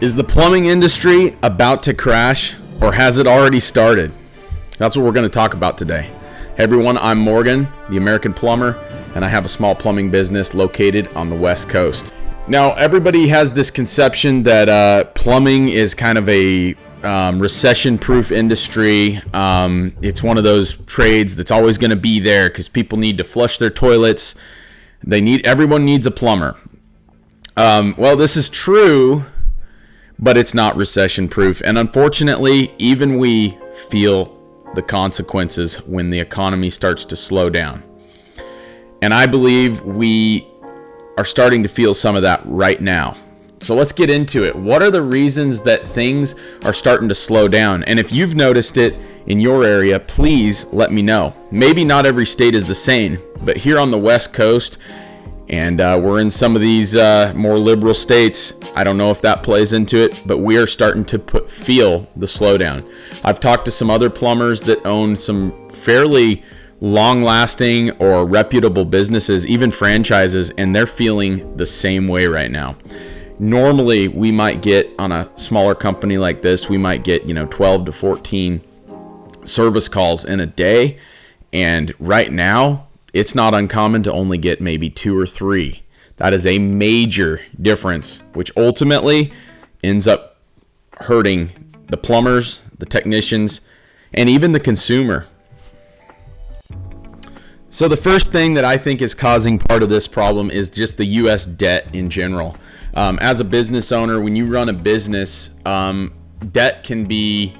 Is the plumbing industry about to crash, or has it already started? That's what we're going to talk about today. Hey everyone, I'm Morgan, the American plumber, and I have a small plumbing business located on the West Coast. Now, everybody has this conception that plumbing is kind of a recession-proof industry. It's one of those trades that's always going to be there because people need to flush their toilets. Everyone needs a plumber. Well, this is true, but it's not recession-proof. And unfortunately, even we feel the consequences when the economy starts to slow down. And I believe we are starting to feel some of that right now. So let's get into it. What are the reasons that things are starting to slow down? And if you've noticed it in your area, please let me know. Maybe not every state is the same, but here on the West Coast, and we're in some of these more liberal states, I don't know if that plays into it, but we are starting to feel the slowdown. I've talked to some other plumbers that own some fairly long-lasting or reputable businesses, even franchises, and they're feeling the same way right now. Normally, we might get, on a smaller company like this, we might get 12 to 14 service calls in a day, and right now, it's not uncommon to only get maybe 2 or 3. That is a major difference, which ultimately ends up hurting the plumbers, the technicians, and even the consumer. So the first thing that I think is causing part of this problem is just the U.S. debt in general. As a business owner, when you run a business, debt can be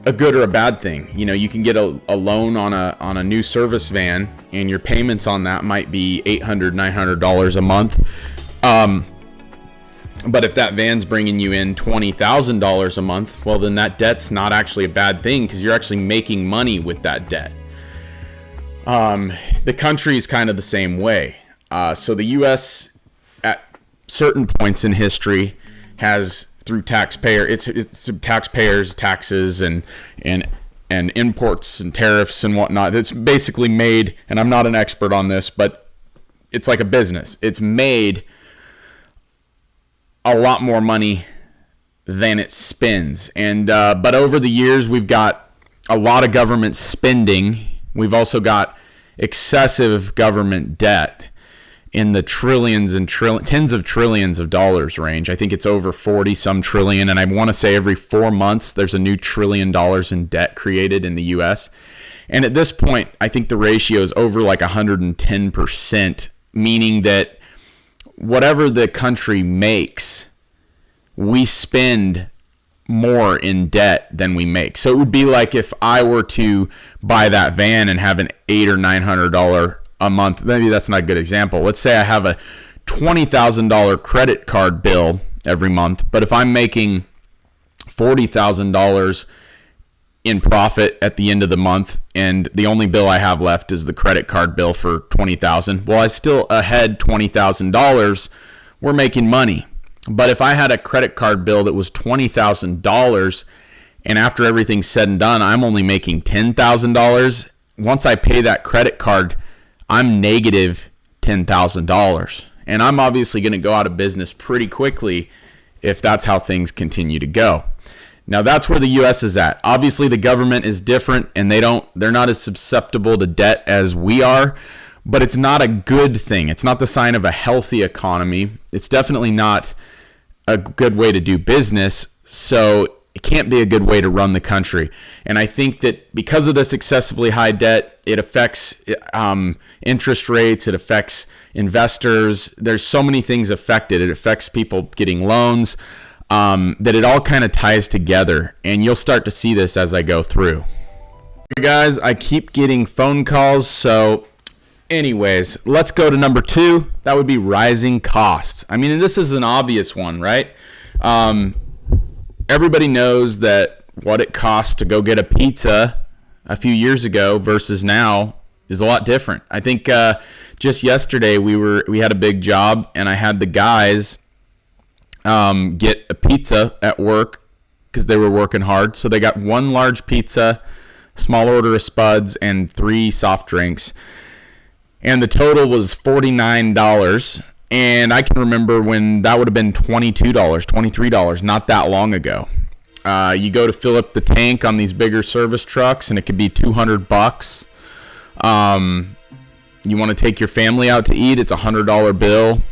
a good or a bad thing. You can get a loan on a new service van, and your payments on that might be $800, $900 a month. But if that van's bringing you in $20,000 a month, well, then that debt's not actually a bad thing because you're actually making money with that debt. The country is kind of the same way. So the U.S. at certain points in history has, through it's taxpayers, taxes, and imports and tariffs and whatnot. It's basically made, and I'm not an expert on this, but it's like a business. It's made a lot more money than it spends. And but over the years, we've got a lot of government spending. We've also got excessive government debt in the trillions and tens of trillions of dollars range. I think it's over 40 some trillion, and I want to say every 4 months there's a new $1 trillion in debt created in the US. And at this point, I think the ratio is over like 110%, meaning that whatever the country makes, we spend more in debt than we make. So it would be like if I were to buy that van and have an $800 or $900 a month. Maybe that's not a good example. Let's say I have a $20,000 credit card bill every month, but if I'm making $40,000 in profit at the end of the month and the only bill I have left is the credit card bill for $20,000, well, I still ahead $20,000. We're making money. But if I had a credit card bill that was $20,000 and after everything's said and done, I'm only making $10,000, once I pay that credit card, I'm negative $10,000. And I'm obviously going to go out of business pretty quickly if that's how things continue to go. Now, that's where the U.S. is at. Obviously, the government is different, and they're not as susceptible to debt as we are, but it's not a good thing. It's not the sign of a healthy economy. It's definitely not a good way to do business, so it can't be a good way to run the country. And I think that because of this excessively high debt, it affects interest rates, it affects investors. There's so many things affected. It affects people getting loans, that it all kind of ties together. And you'll start to see this as I go through. Hey guys, I keep getting phone calls, so anyways, let's go to number 2. That would be rising costs. I mean, this is an obvious one, right? Everybody knows that what it costs to go get a pizza a few years ago versus now is a lot different. I think just yesterday we had a big job and I had the guys get a pizza at work because they were working hard. So they got 1 large pizza, small order of spuds, and 3 soft drinks. And the total was $49. And I can remember when that would have been $22, $23, not that long ago. You go to fill up the tank on these bigger service trucks, and it could be $200. You want to take your family out to eat, it's $100 bill.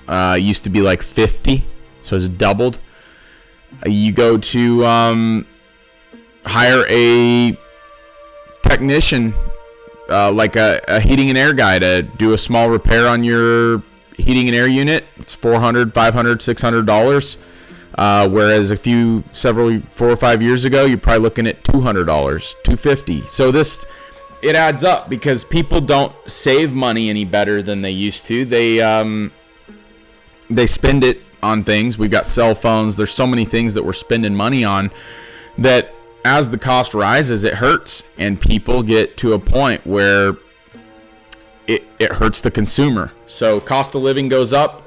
It used to be like $50, so it's doubled. You go to hire a technician, like a heating and air guy, to do a small repair on your heating and air unit. It's $400, $500, $600. Whereas 4 or 5 years ago, you're probably looking at $200, $250. So it adds up because people don't save money any better than they used to. They spend it on things. We've got cell phones. There's so many things that we're spending money on that as the cost rises, it hurts, and people get to a point where it hurts the consumer. So cost of living goes up,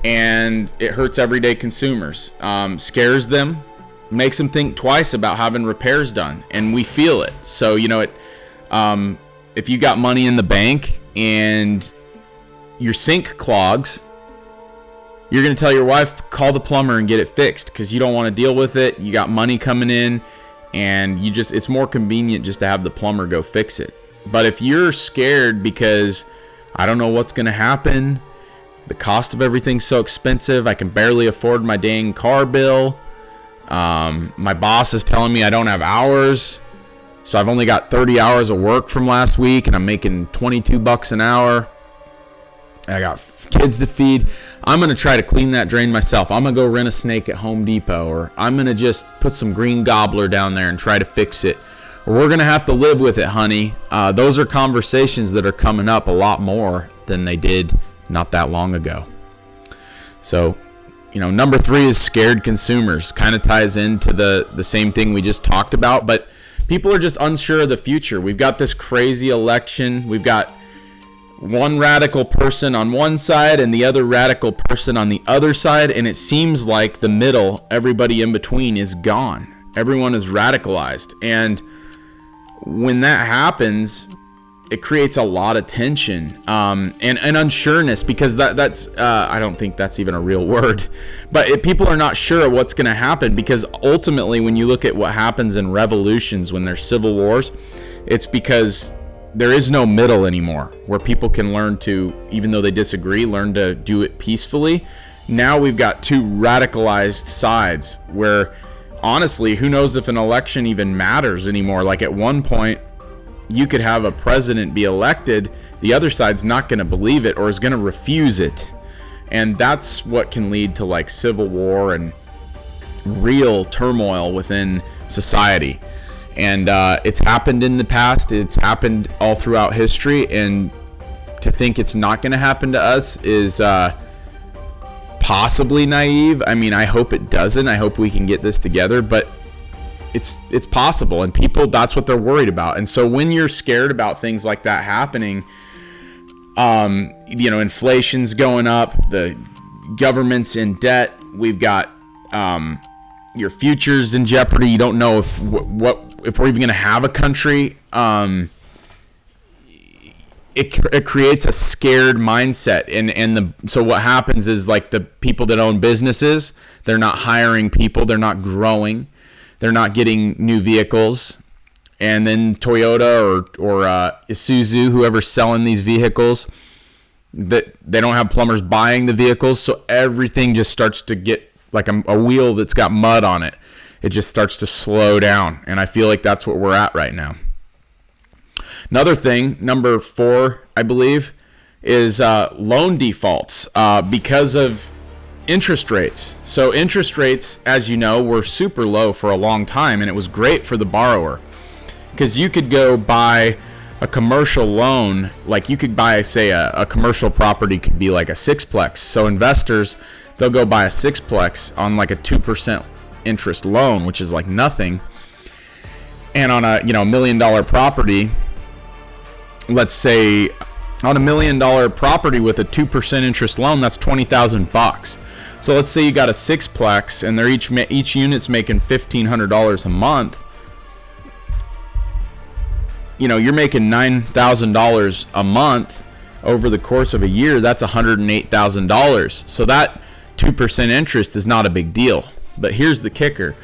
and it hurts everyday consumers, scares them, makes them think twice about having repairs done, and we feel it. So, if you got money in the bank and your sink clogs, you're going to tell your wife, call the plumber and get it fixed, because you don't want to deal with it. You got money coming in, and it's more convenient just to have the plumber go fix it. But if you're scared because I don't know what's going to happen, the cost of everything's so expensive, I can barely afford my dang car bill, my boss is telling me I don't have hours, so I've only got 30 hours of work from last week, and I'm making $22 an hour, I got kids to feed, I'm going to try to clean that drain myself. I'm going to go rent a snake at Home Depot, or I'm going to just put some green gobbler down there and try to fix it. Or we're going to have to live with it, honey. Those are conversations that are coming up a lot more than they did not that long ago. So, number 3 is scared consumers. Kind of ties into the same thing we just talked about, but people are just unsure of the future. We've got this crazy election. We've got one radical person on one side and the other radical person on the other side, and it seems like the middle, everybody in between, is gone. Everyone is radicalized, and when that happens, it creates a lot of tension and unsureness, because that's I don't think that's even a real word, but people are not sure of what's going to happen, because ultimately when you look at what happens in revolutions, when there's civil wars, it's because there is no middle anymore where people can learn to, even though they disagree, learn to do it peacefully. Now we've got two radicalized sides where honestly, who knows if an election even matters anymore. Like at one point, you could have a president be elected, the other side's not going to believe it or is going to refuse it. And that's what can lead to like civil war and real turmoil within society. And it's happened in the past, it's happened all throughout history, and to think it's not going to happen to us is possibly naive. I mean, I hope it doesn't. I hope we can get this together, but it's possible, and people, that's what they're worried about. And so when you're scared about things like that happening, inflation's going up, the government's in debt, we've got your future's in jeopardy. You don't know if we're even going to have a country. It creates a scared mindset, so what happens is, like, the people that own businesses, they're not hiring people, they're not growing, they're not getting new vehicles, and then Toyota or Isuzu, whoever's selling these vehicles, that they don't have plumbers buying the vehicles, so everything just starts to get like a wheel that's got mud on it. It just starts to slow down, and I feel like that's what we're at right now. Another thing, number 4, I believe, is loan defaults because of interest rates. So interest rates, as you know, were super low for a long time, and it was great for the borrower because you could go buy a commercial loan. Like you could buy, say, a commercial property could be like a sixplex. So investors, they'll go buy a sixplex on like a 2% interest loan, which is like nothing. And on a $1 million property, let's say on $1 million property with a 2% interest loan, that's $20,000. So let's say you got a sixplex and they're each unit's making $1,500 a month. You're making $9,000 a month over the course of a year, that's $108,000. So that 2% interest is not a big deal. But here's the kicker.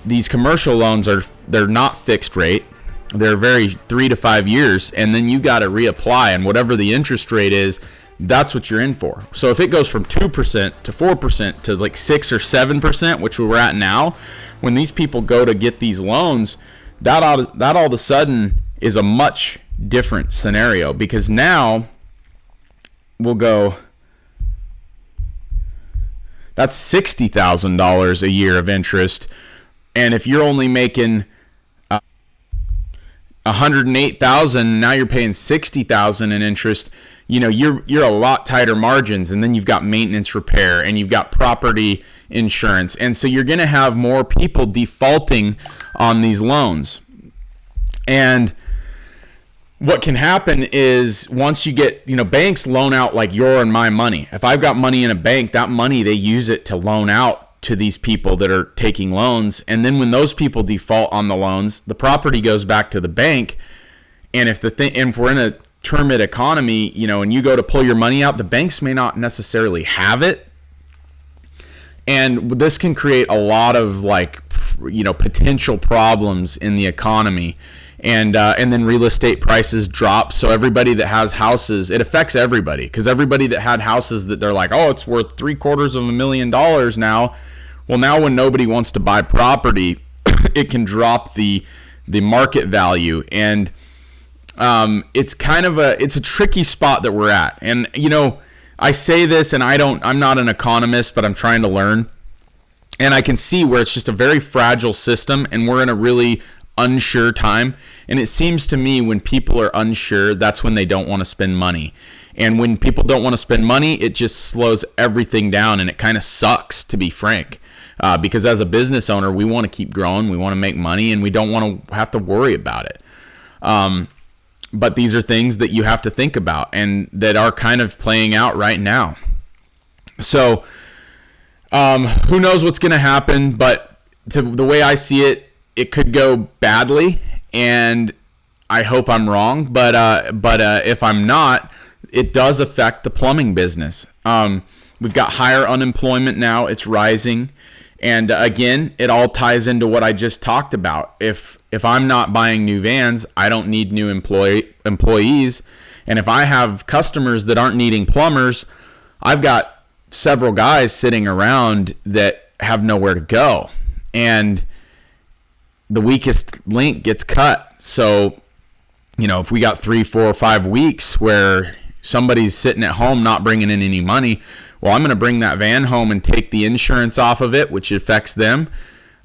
These commercial loans they're not fixed rate. They're very 3 to 5 years, and then you got to reapply, and whatever the interest rate is, that's what you're in for. So if it goes from 2% to 4% to like 6 or 7%, which we're at now, when these people go to get these loans, that all of a sudden is a much different scenario, because now we'll go, that's $60,000 a year of interest, and if you're only making $108,000, now you're paying $60,000 in interest. You're a lot tighter margins, and then you've got maintenance, repair, and you've got property insurance, and so you're going to have more people defaulting on these loans. And what can happen is, once you get, banks loan out like your and my money. If I've got money in a bank, that money, they use it to loan out to these people that are taking loans. And then when those people default on the loans, the property goes back to the bank. And if we're in a termite economy, and you go to pull your money out, the banks may not necessarily have it. And this can create a lot of potential problems in the economy. And then real estate prices drop. So everybody that has houses, it affects everybody, because everybody that had houses that they're like, oh, it's worth $750,000 now. Well, now when nobody wants to buy property, it can drop the market value. And it's a tricky spot that we're at. And, I say this, and I'm not an economist, but I'm trying to learn. And I can see where it's just a very fragile system, and we're in a really unsure time. And it seems to me, when people are unsure, that's when they don't want to spend money. And when people don't want to spend money, it just slows everything down, and it kind of sucks, to be frank. Because as a business owner, we want to keep growing, we want to make money, and we don't want to have to worry about it. But these are things that you have to think about, and that are kind of playing out right now. So who knows what's going to happen, but the way I see it, it could go badly, and I hope I'm wrong. But if I'm not, it does affect the plumbing business. We've got higher unemployment now; it's rising, and again, it all ties into what I just talked about. If I'm not buying new vans, I don't need new employees, and if I have customers that aren't needing plumbers, I've got several guys sitting around that have nowhere to go, and the weakest link gets cut. So, if we got 3, 4, 5 weeks where somebody's sitting at home not bringing in any money, well, I'm going to bring that van home and take the insurance off of it, which affects them,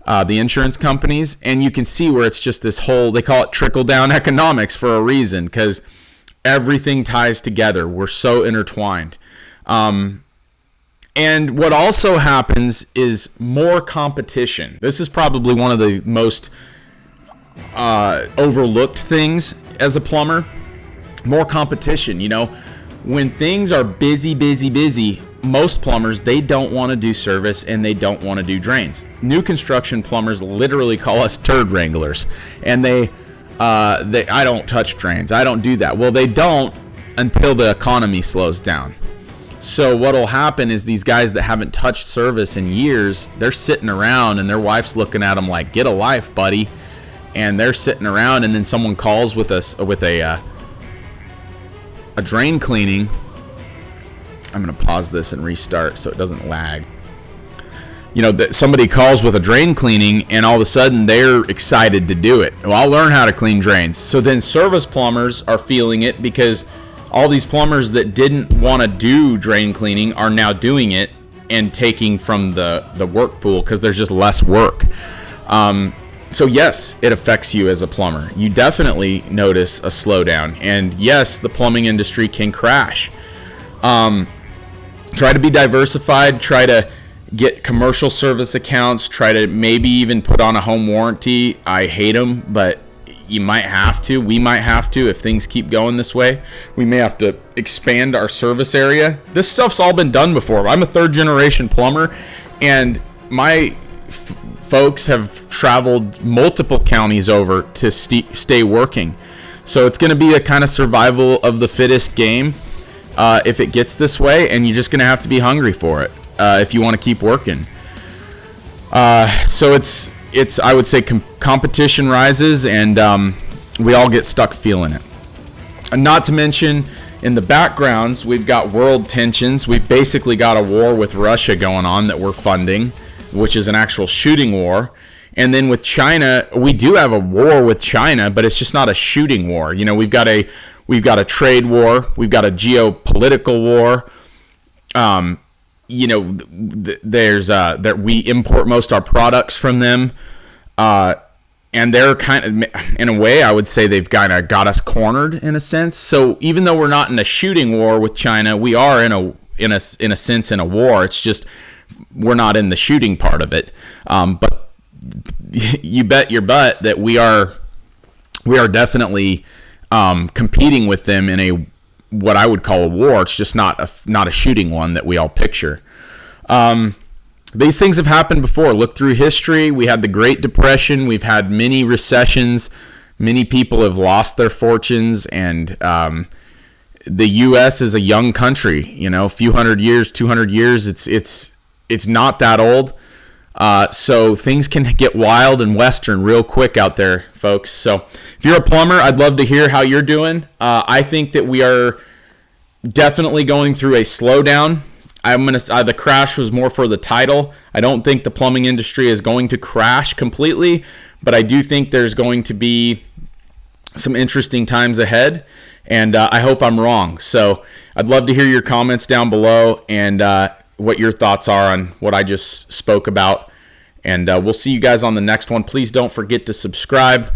the insurance companies. And you can see where it's just this whole, they call it trickle-down economics for a reason, because everything ties together. We're so intertwined. And what also happens is more competition. This is probably one of the most overlooked things as a plumber. More competition. When things are busy, most plumbers, they don't want to do service, and they don't want to do drains. New construction plumbers literally call us turd wranglers, and I don't touch drains. I don't do that. Well, they don't until the economy slows down. So what'll happen is, these guys that haven't touched service in years, they're sitting around, and their wife's looking at them like, get a life, buddy. And they're sitting around, and then someone calls with a drain cleaning. I'm going to pause this and restart so it doesn't lag. That somebody calls with a drain cleaning, and all of a sudden they're excited to do it. Well, I'll learn how to clean drains. So then service plumbers are feeling it, because all these plumbers that didn't want to do drain cleaning are now doing it and taking from the work pool, because there's just less work. So yes, it affects you as a plumber. You definitely notice a slowdown, and yes, the plumbing industry can crash. Try to be diversified. Try to get commercial service accounts. Try to maybe even put on a home warranty. I hate them, but you might have to. We might have to if things keep going this way. We may have to expand our service area. This stuff's all been done before. I'm a third-generation plumber, and my folks have traveled multiple counties over to stay working. So it's going to be a kind of survival of the fittest game if it gets this way, and you're just going to have to be hungry for it if you want to keep working. So it's I would say competition rises, and we all get stuck feeling it. And not to mention, in the backgrounds, we've got world tensions. We've basically got a war with Russia going on that we're funding, which is an actual shooting war. And then with China, we do have a war with China, but it's just not a shooting war. You know, we've got a trade war, we've got a geopolitical war. You know, there's that we import most our products from them, and they're kind of, in a way, I would say they've kind of got us cornered in a sense. So even though we're not in a shooting war with China, we are in a sense in a war. It's just we're not in the shooting part of it. But you bet your butt that we are definitely competing with them in a what I would call a war. It's just not a shooting one that we all picture. These things have happened before. Look through history. We had the Great Depression. We've had many recessions. Many people have lost their fortunes, and the U.S. is a young country. You know, a few hundred years, 200 years. It's not that old. So things can get wild and western real quick out there, folks. So if you're a plumber, I'd love to hear how you're doing. I think that we are definitely going through a slowdown. The crash was more for the title. I don't think the plumbing industry is going to crash completely, but I do think there's going to be some interesting times ahead, and I hope I'm wrong. So I'd love to hear your comments down below and what your thoughts are on what I just spoke about. And we'll see you guys on the next one. Please don't forget to subscribe.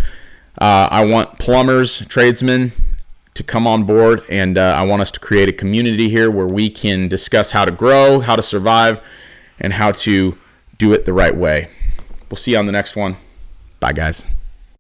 I want plumbers, tradesmen to come on board, and I want us to create a community here where we can discuss how to grow, how to survive, and how to do it the right way. We'll see you on the next one. Bye, guys.